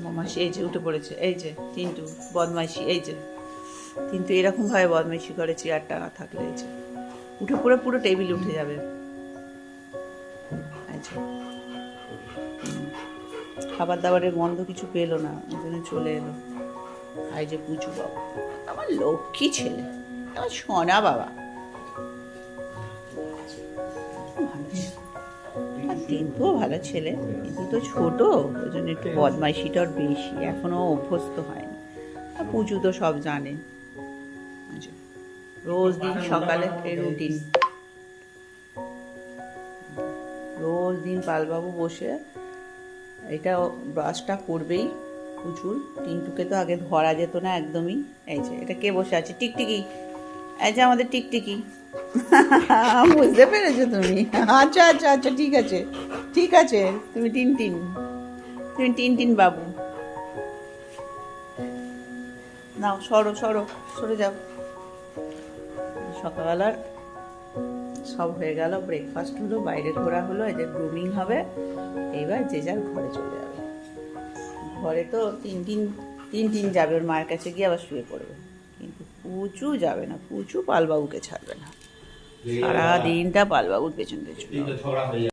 মামাসি এই যে উঠে পড়েছে, এই যে টিন্টু বদমাইশি, এই যে কিন্তু এরকম ভাবে বদমাইশি করে চেয়ারটা না থাকলে, এই যে উঠে পড়ে পুরো টেবিলে উঠে যাবে। খাবার দাবারের গন্ধ কিছু পেলো না, ওই জন্য চলে এলো। এই যে পুচু বাবা, আমার লক্ষ্মী ছেলে, আমার সোনা বাবা, টিন্টুও ভালো ছেলে, কিন্তু তো ছোট, ওই জন্য একটু বদমাইশিটার বেশি, এখনো অভ্যস্ত হয়নি। আর পুচু তো সব জানে। রোজ দিন সকালে রুটিন, রোজ দিন পালবাবু বসে এটা ব্রাশটা করবেই। প্রচুর টিন্টুকে তো আগে ধরা যেত না একদমই। এই যে এটা কে বসে আছে? টিকটিকি, এই যে আমাদের টিকটিকি। বুঝতে পেরেছো তুমি? আচ্ছা আচ্ছা আচ্ছা, ঠিক আছে ঠিক আছে, তুমি টিনটিন, তুমি টিনটিন বাবু। নাও সরো সরো, সরে যাও। সকালবেলার সব হয়ে গেল, ব্রেকফাস্ট হলো, বাইরে ঘোরা হলো, এদের গ্রুমিং হবে, এইবার যে যার ঘরে চলে যাবে। ঘরে তো তিন যাবে, ওর মায়ের কাছে গিয়ে আবার শুয়ে পড়বে, কিন্তু পুচু যাবে না, পুচু পালবাবুকে ছাড়বে না, সারা দিনটা পালবাবুর পেছন পেছন।